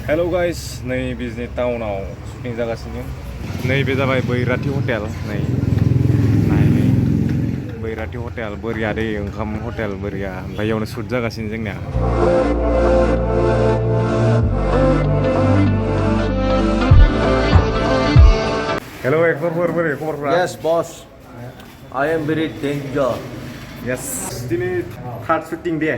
Hello guys, नै बिजनि टाउनाव शुटिं जागासिनो नैबे जाबाय बैराथि हटेल नै बैराथि हटेल बोरिया दै ओंखाम हटेल बोरिया ओमफ्राय इयावनो शुट जागासिनो जोंनिया Hello एक्टरफोर बोरै खबरफोरा Yes boss, I am very danger. Yes दिनै थार्ड शुटिं दे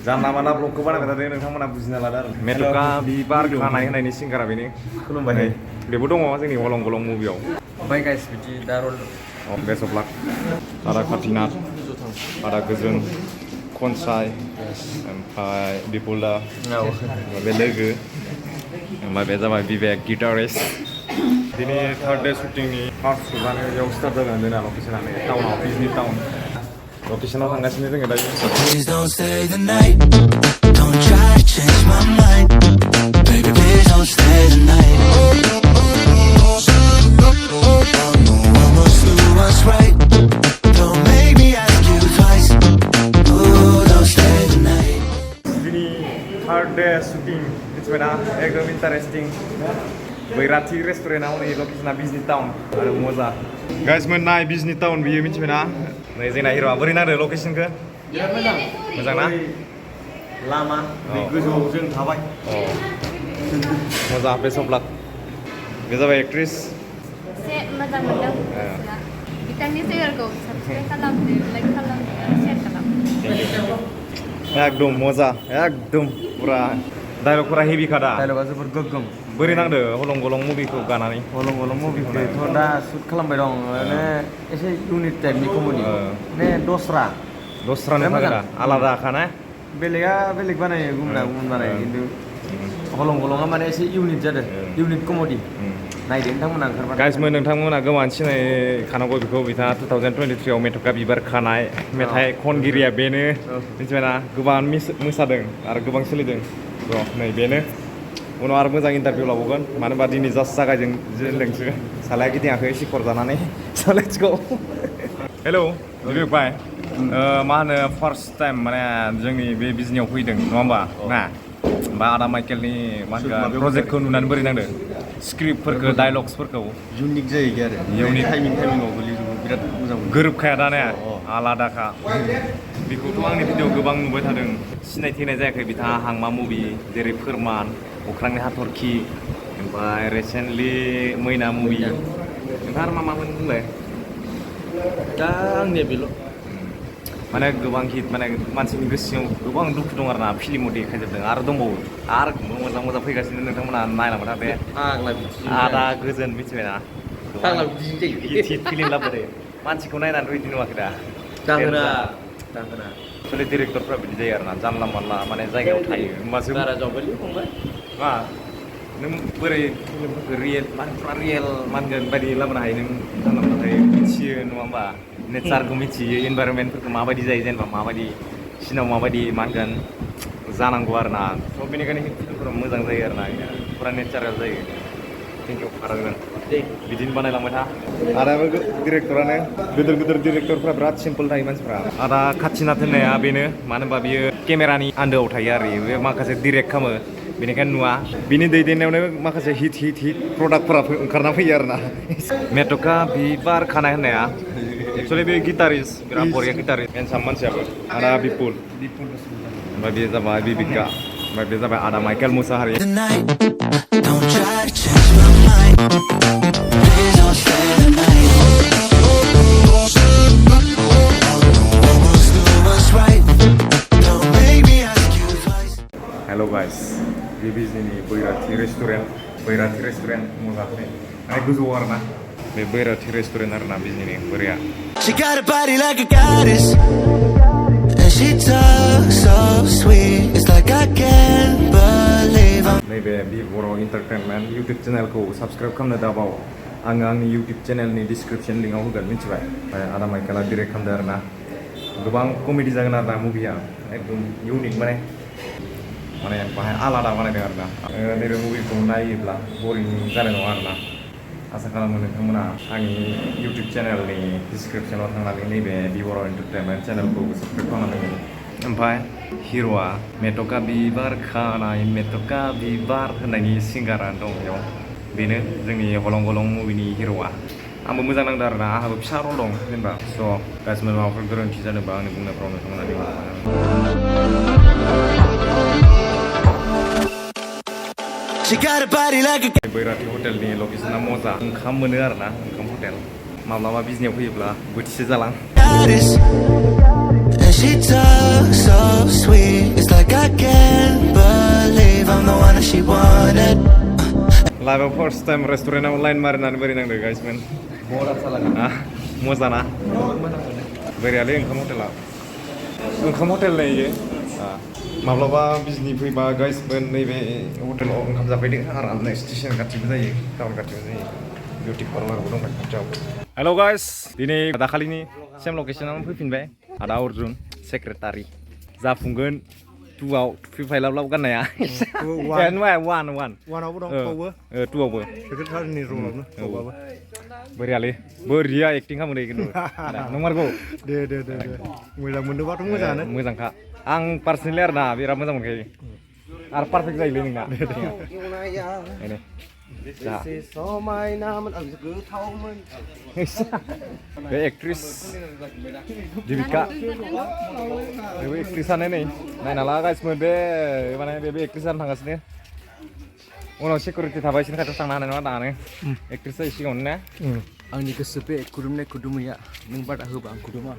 जानला मानला ब्लगखौ बानायबाय थादों नोंथांमोना बुजिना लादो आरो मेथ'का बिबार खानाय होनायनि सिंगारा बेनि खुलुमबाय बेबो दङ जोंनि हलं गलं मुभियाव ओमफ्राय गाइस बिदि दा रल बेस्ट अफ लाक आदा काटिनाथ आदा गोजोन खनसाय ओमफ्राय बिपुला बे लोगो ओमफ्राय बे जाबाय बिबेक गिटारिस्ट दिनै थार्ड डे शुटिंनि फार्स्ट शुटआनो बेयाव स्टार्ट जागोन जोंना लकेसनानो टाउनाव बिजनि टाउन लकेसनाव थांगासिनो जोङो दायो Please don't stay the night. Don't try to change my mind. Baby, please don't stay the night. I must do what's right. Don't make me ask you twice. Ooh, don't stay the night. दिनै third day shooting मिथिबायना एकदम interesting बैराथि रेस्टुरेन्टआव नै लकेसना बिजनि town आरो मजा guys मोननाय बिजनि टाउन बियो मिथिबायना नै जोंना हिर'आ बोरै नांदो लकेसनखौ मोजां ना लामा गोजौआव जों थाबाय मोजां बेस्ट अफ लाक बे जाबाय एक्ट्रिस एसे मोजां मोनदों बिथांनि चेनेलखौ साबस्क्राइब खालामदो लाइक खालामदो शेयार खालामदो एकदम मजा एकदम पुरा डायलगफोरा हेभि खादा डायलगा जोबोर गोग्गोम बोरै नांदो हलं गलं मुभिखौ गानानै हलं गलं मुभिखौथ' दा शुट खालामबाय दं माने एसे इउनिक टाइपनि कमेडि माने दस्रानो फागोना आलादाखा ना बेलेगा बेलेग बानायो गुबुन बानायो खिन्थु हलं गलंआ माने एसे इउनिक जादों इउनिक कमेडि नायदो नोंथांमोना ओंखारबा गाइसमोन नोंथांमोना गोबां सिनायखानांगौ बेखौ बिथाङा 2023 आव मेथ'का बिबार खानाय मेथाइ खनगिरिया बेनो मिथिबायना गोबां मोसादों आरो गोबां सोलिदों र' नै बेनो उनाव आरो मोजां इन्टारभिउ लाबावगोन मानो होनबा दिनै जास्ट जागायजेनदोंसो सालाया गिदिङाखै सिखर जानानै लेट्स गो हेलौ बिबेक भाइ मा होनो फार्स्ट टाइम माने जोंनि बे बिजनियाव फैदों नङा होमबा ना बा आदा माइकेलनि मा होनगोन प्रजेक्टखौ नुनानै बोरै नांदों स्क्रिप्टफोरखौ डायलग्सफोरखौ इउनिक जायो आरो इउनिक टाइमिंआव गोलैजोबो बिराद मोजां गोरोबखाया दाना आलादाखा बेखौथ' आंनि भिडिअ गोबां नुबाय थादों सिनायथि होनाय जायाखै बिथाङा हांमा मुभि जेरै फोरमान अख्रांनि हाथरखि ओमफ्राय रिसेन्टलि मैना मुभि नोंथाङा आरो मा बुंलाय दा आंनिया बेल' माने गोबां हिट माने मानसिनि गोसोआव गोबां दुखु दं आरोना फिल्माव देखायजोबदों आरो दंबावो आरो मोजां मोजां फैगासिनो नोंथांमोना नायलांबाय थादो आदा गोजोन मिथिबायना हिट फिल्म लाबोदो मानसिखौ नायनानै बिदि नुवाखै दा दाहोना एक्चुवेलि डिरेक्टरफ्रा बिदि जायो आरोना जानला मानला माने जायगायाव थायो होमबासो बारा जाबायलै फंबाय मा नों बोरै फिल्मफोरखौ रियेल मानसिफ्रा रियेल मानगोन बायदि लाबोनो हायो नों जानला मानला थायो मिथियो नङा होमबा नेचारखौ मिथियो इनभाइरनमेन्टफोरखौ माबायदि जायो जेनेबा माबायदि सिनाव माबायदि मा होनगोन जानांगौ आरोना स' बेनिखायनो फिल्मफोरा मोजां जायो आरोना फुरा नेचारेल जायो थेंक इउ आरो बिदिनो बानायलांबाय था आदाबो डिरेक्टरानो गिदिर डिरेक्टरफ्रा बिराद सिम्पोल थायो मानसिफ्रा आदा काटिनाथ होननाया बेनो मानो होनबा बियो केमेरानि आन्दोआव थायो आरो बे माखासे डिरेक्ट खालामो बेनिखायनो नुवा बिनि दैदेननायावनो माखासे हिट प्रडाक्टफोरा ओंखारना फैयो आरोना मेथ'का बिबार खानाय होननाया एक्चुवेलि बे गिटारिस्ट बिराद बरिया गिटारिस्ट हेन्डसाम मानसियाबो आदा बिपुल ओमफ्राय बे जाबाय बिबिका ओमफ्राय बे जाबाय आदा Michael Mushahary The night. Don't try to change my mind. Please don't stay the night. I must do what's right. Don't make me ask you twice. Hello' guys बे बिजनिनि बैराथि रेस्टुरेन्ट मोजाङै माने गोजौआव आरोना बे बैराथि रेस्टुरेन्ट आरोना बिजनिनि Boraiya She got a body like a goddess, and she talks so sweet. It's like I can't believe I'm. नैबे बि बर' इन्टारटेनमेन्ट इउटुब चेनेलखौ साबस्क्राइब खालामनो दाबाव आङो आंनि इउटुब चेनेलनि डिसक्रिपसन लिंकआव होगोन मिथिबाय ओमफ्राय आदा माइकेला डिरेक्ट खालामदों आरोना गोबां कमेडि जागोन आरोना मुभिया एकदम इउनिक माने बाहाय आलादा बानायदों आरोना नैबे मुभिखौ नायोब्ला बरिं जानाय नङा आरोना आसा खालामो नोंथांमोना आंनि इउटुब चेनेलनि डिसक्रिपसनाव थांनानै नैबे बि बर' इन्टारटेनमेन्ट चेनेलखौ साबस्क्राइब खालामनांगोन ओमफ्राय हिर'आ मेथ'का बिबार खानाय मेथ'का बिबार होननायनि सिंगारा दं बेयाव बेनो जोंनि हलं गलं मुभिनि हिर'आ आंबो मोजां नांदों आरोना आंहाबो फिसा रल दं जेनेबा स' गासिबो माबाफोर गोरोन्थि जादोंबा आंनि बुंनायफ्राव नोंथांमोना निमाहा She got a body like a बैराथि हटेलनि लकेसना मजा ओंखाम मोनो आरोना ओंखाम हटेल माब्लाबा बिजनियाव फैयोब्ला बोथिसे जालां goddess. And she talks so sweet. It's like I can't believe I'm the one that she wanted. लाइफआव फार्स्ट टाइम रेस्टुरेन्टआव लाइन मारिनानै बोरै नांदों गाइसमोन मोजां ना बोरैयालै ओंखाम हटेला ओंखाम हटेल नायो माब्लाबा बिजनि फैबा गाइसमोन नैबे हटेलाव ओंखाम जाफैदों आरामनो स्टेसन खाथिबो जायो टाउन खाथिबो जायो बिउटि पार्लारबो दं खाथियाव हेल' गाइस दिनै दाखालिनि सेम लकेसनावनो फैफिनबाय आदा अर्जुन सेक्रेटारि जाफुंगोन टुआव टुपि फाइलाब्लाबो गाननाया वानावबो दं बावबो टुआवबो सेक्रेटारिनि रलावनो बावबाबो बोरैयालै बोरैया एक्टिं खालामो खिन्थु नंमारगौ दे मोजां मोनदोंबाथ' मोजाङानो मोजांखा आं पार्सनेलि आरोना बिराद मोजां मोनखायो आरो पारफेक्ट जायोलै नोंना समायनामोन गोथावमोन बे एक्ट्रिस दिबिका बेबो एक्ट्रिसानो नै नायना ला गासिबो बे माने बेबो एक्ट्रिस जानो थांगासिनो उनाव सिकिउरिटि थाबा इसोरनि खाथियाव थांनो हानाय नङा दानो एक्ट्रिस जायो सिगाङावनो ना आंनि गोसो बे खुदुमनाय खुदुमैया नों बादा होबा आं खुदुमा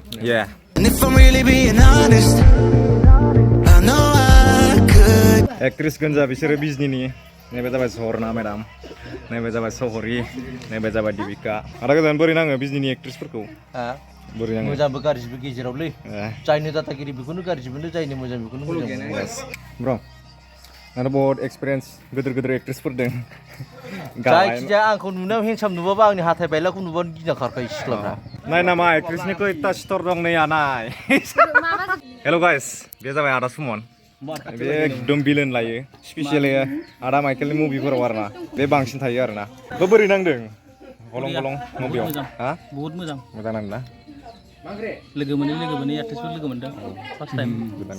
And if I'm really being honest, I know I could. Actress गोनजा बिसोरो बिजनिनि नैबे जाबाय झरना मेडाम नैबे जाबाय सहरी नैबे जाबाय दिबिका आदा गोजान बोरै नाङो बिजनिनि एक्ट्रिसफोरखौ बोरै नाङो मोजांबो गाज्रिबो गेजेरावलै जायनो दादागिरि बेखौनो गाज्रि मोनो जायनो मोजां बेखौनो मोजां मोनो ब्र आंथ' बहुत एक्सपिरियेन्स गोदोर एक्ट्रिसफोर दं जायखिजाया आंखौ नुनायाव हेन्डसाम नुबाबा आंनि हाथाय बायलाखौ नुबानो गिना खारखायो सिख्लाफ्रा नाय नामा एक्ट्रिसनि खैथा स्टर दं नैया नाय हेल' गाइस बे जाबाय आदा सुमन बे एकदम बिलेन लायो स्पेसियेलि आदा माइकेलनि मुभिफोराव आरोना बे बांसिन थायो आरोना बे बोरै नांदों हलं गलं मुभियाव हा बहुत मोजां नांदों ना लोगो मोनै आर्टिस्टफोर लोगो मोनदों फार्स्ट टाइम गोदान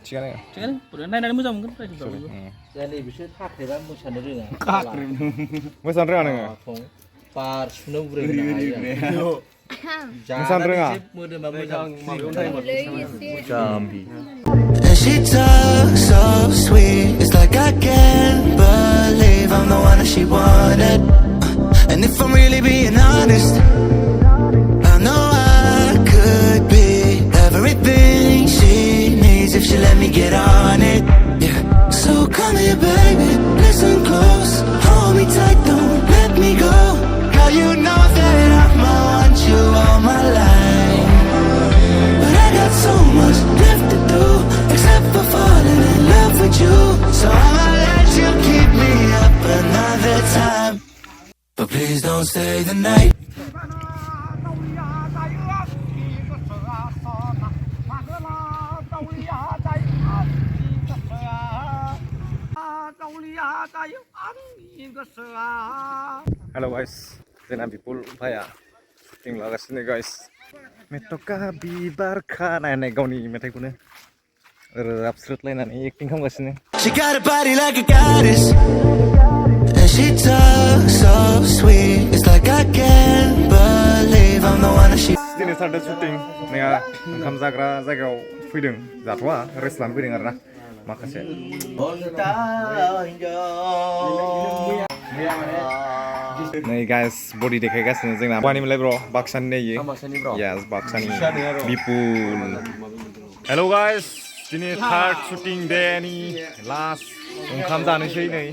थिगानो नायनानै मोजां मोनगोन रायजोफ्राबो बिसोर खाख्रेबा मोसानो रोङा मोसानो रोङा नोङो बार सुनो बुरै मोसानो रोङा मोदोमा मोजां And she talks so sweet. It's like I can't believe I'm the one that she wanted. And if I'm really being honest, I know I could be everything she needs if she let me get on it. Yeah. So come here, baby, listen close, hold me tight, don't let me go. Girl, you know that I'ma want you all my life, but I got so much left to do, except for falling in love with you. So I'ma let you keep me up another time, but please don't stay the night. Halo guys, जोंना बिपुल भाइया shooting लागासिनो guys मेथ'का बिबार खानाय गावनि मेथाइखौनो रोजाबस्रोदलायनानै acting खालामगासिनो She got a body like a goddess, and she talks so sweet. It's like I can't believe I'm the one that she. दिनै Sunday shooting नोंहा ओंखाम जाग्रा जायगायाव फैदों जाथ'वा रेस्ट लानो फैदों आरोना माखासे नै गाइस बडि देखायगासिनो जोंना बहानिमोनलाय ब्र बाक्सानि नैयो यास बाक्सानि बिपुल हेल' गाइस दिनै थार्ड शुटिं डेनि लास्ट ओंखाम जानोसै नै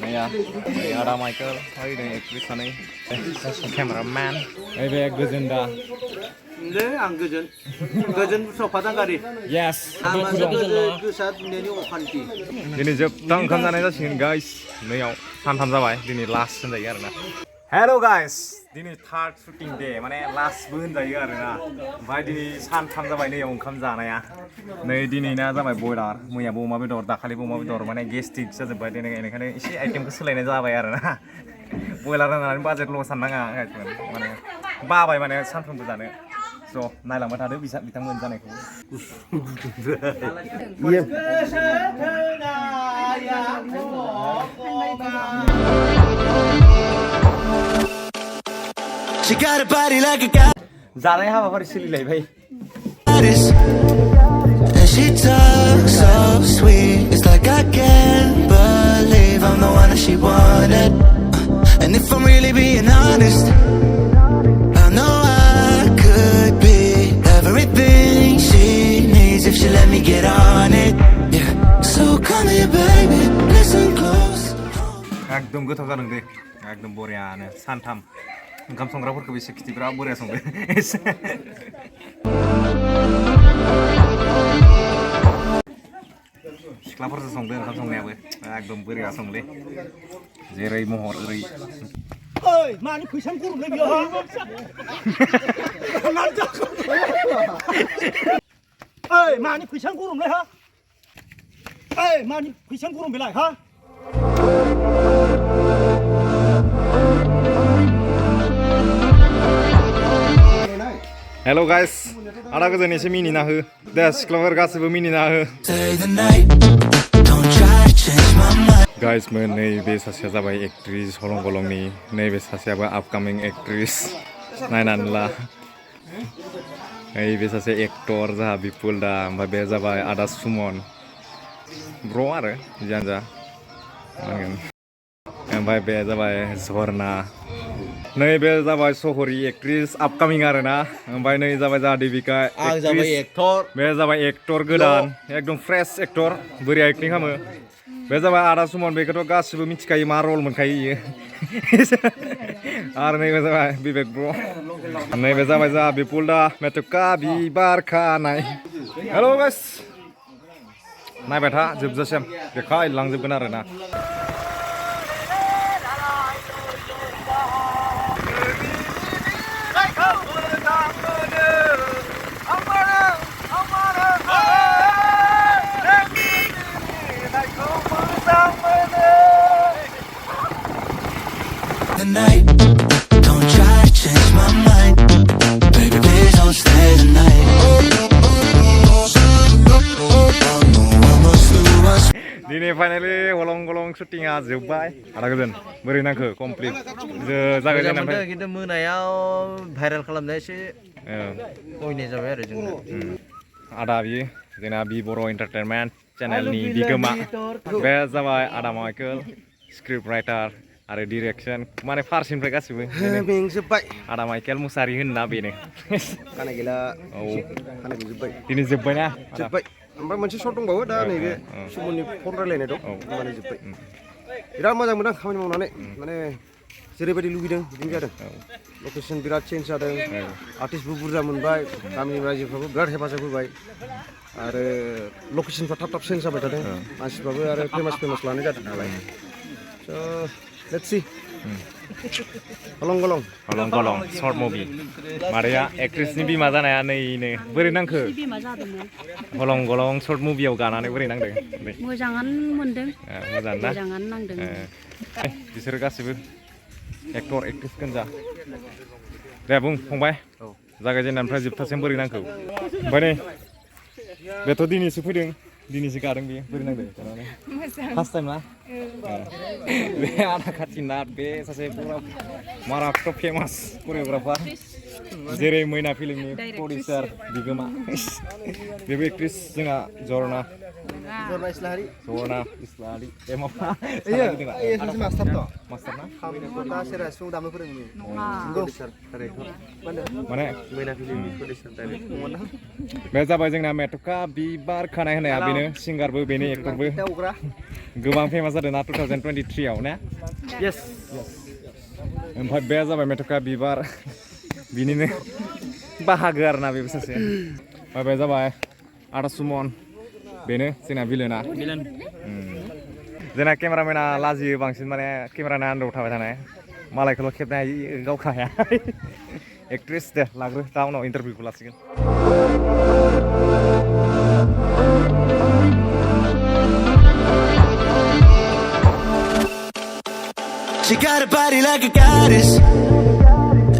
नैया आदा माइकेल ओरै एक्ट्रिस सानै केमेरामेन नैबे गोजोन दा आं गोजोन सफादांगारि यास गोसा दुनियानि अखान्थि दिनै जोबथा ओंखाम जानाय जासिगोन गाइस नैयाव सानथाम जाबाय दिनै लास्ट होनजायो आरोना हेल' गाइस दिनै थार्ड शुटिं डे माने लास्टबो होनजायो आरोना ओमफ्राय दिनै सानथाम जाबाय नैयाव ओंखाम जानाया नै दिनैना जाबाय बयलार मैयाबो अमा बेदर दाखालिबो अमा बेदर माने गेस्ट्रिक जाजोब्बाय दिनै बेनिखायनो एसे आइटेमखौ सोलायनाय जाबाय आरोना बयलार होनानै बाजेट लस साननाङा माने बाबाय माने सानफ्रोमबो जानो ज' नायलांबाय थादो बिथांमोन जानायखौ She got a body like a goddess, जानाय हाबाफारि सोलिलायबाय and she talks so sweet. It's like I can't believe I'm the one that she wanted. And if I'm really being honest, I know I could be everything she needs if she let me get on it. Yeah. So come here, baby, listen close. एकदम गोथाव जादों दे एकदम बरियानो सानथाम ओंखाम संग्राफोरखौबो एसे खिथि बिराद बरिया संदो सिख्लाफोरसो संदो ओंखाम संनायाबो एकदम बरिया संदे जेरै महर ओरै ओइ मानि फैसा गरमलै बियो ओइ मानि फैसा गरमलै हा ओइ मानि फैसा गरम बेलाय हा हेलो गाइस आदा गोजोन एसे मिनिना हो दे सिख्लाफोर गासैबो मिनिना हो Stay the night, don't try to change my mind. गाइसमोन नैबे सासेया जाबाय एक्ट्रिस हलं गलंनि नैबे सासेयाबो आपकामिं एक्ट्रिस नायनानै ला नैबे सासे एक्टर जाहा बिपुल दा ओमफ्राय बे जाबाय आदा सुमन ब्र' आरो जियानो जा होनगोन ओमफ्राय बे जाबाय झरना नैबे जाबाय सहरी एक्ट्रिस आपकामिं आरो ना ओमफ्राय नै जाबाय जाहा देबिका आं जाबाय एक्टर बे जाबाय एक्टर गोदान एकदम फ्रेश एक्टर बोरै एक्टिं खालामो बे जाबाय आदा सुमन बेखौथ' गासिबो मिथिखायो मा रल मोनखायो इयो आरो नैबे जाबाय बिबेक ब्र' नैबे जाबाय जाहा बिपुल दा मेथुका बिबार खानाय हेल' गाइस नायबाय था जोबजासिम देखायलांजोबगोन आरो ना The night, don't try to change my mind. Baby, please don't stay the night. दिनै फाइनालि हलं गलं शुटिंआ जोब्बाय आदा गोजोन बोरै नांखो कमप्लिट जागायजेननायनिफ्राय खिन्थु मोनायाव भाइरेल खालामनाया एसे कमिनाय जाबाय आरो जोंना आदा बियो जोंना बि बर' एन्टारटेनमेन्ट चेनेलनि बिगोमा बे जाबाय आदा माइकेल स्क्रिप्ट राइटार आरो डिरेक्सन माने फारसेनिफ्राय गासिबो मेंजोब्बाय आदा माइकेल मुसारि होनना बेनो खानाय गैला औ खानाय जोब्बाय दिनै जोब्बायना जोब्बाय ओमफ्राय मोनसे सर्ट दंबावो दा नैबे सुमननि फन रायलायनाय दं होमबानो जोब्बाय बिराद मोजां मोनदों खामानि मावनानै माने जेरैबायदि लुगैदों बिदिनो जादों लकेसन बिराद चेन्ज जादों आर्टिस्टबो बुरजा मोनबाय गामिनि रायजोफ्राबो बिराद हेफाजाब होबाय आरो लकेसनफ्रा थाब थाब चेन्ज जाबाय थादों मानसिफ्राबो आरो फेमास लानाय जादों नालाय स' लेट्स सी हलं गलं शर्ट मुभि मादैया एक्ट्रेसनि बिमा जानाया नैनो बोरै नांखो बिमा जादोंमोन हलं गलं शर्ट मुभियाव गानानै बोरै नांदों मोजाङानो मोनदों मोजां ना मोजाङानो नांदों बिसोरो गासिबो एक्टर एक्ट्रेस गोजा दे बुं फंबाय जागायजेननायनिफ्राय जोबथासिम बोरै नांखो ओमफ्राय नै बेथ' दिनैसो फैदों दिनैसो गादों बेयो बोरै नांदों फार्स्ट टाइम ना बे आदा खाथिनाथ बे सासे माराथ' फेमास करिय'ग्राफार जेरै मैना फिल्मनि प्रडिउसार बिगोमा बेबो एक्ट्रेस जोंहा झरना इस्लाहारि ए माबा सासे मास्टार थ' मास्टार ना दा सेरा सिफुं दामनो फोरोङो माने मैना फिल्मनि प्रडिउसार डाइरेक्ट नङा बे जाबाय जोंना मेथुका बिबार खानाय होनाया बेनो सिंगारबो बेनो एक्टरबो गोबां फेमास जादों ना 2023 आव ना येस ओमफ्राय बे जाबाय मेथुका बिबार बिनिनो बाहागो आरोना बेबो सासे ओमफ्राय बे जाबाय आदा सुमन बेनो जोंना भिलेना जोंना केमेरामेना लाजियो बांसिन माने केमेरानि आन्दाराव थाबाय थानाय मालायखौल' खेबनो हायो गावखा हाया एक्ट्रेस दे लाग्रो दा उनाव इन्टारभिउखौ लासिगोन She got a body like a goddess,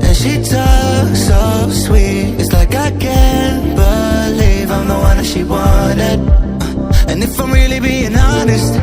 and she talks so sweet. It's like I can't believe I'm the one that she wanted. And if I'm really being honest,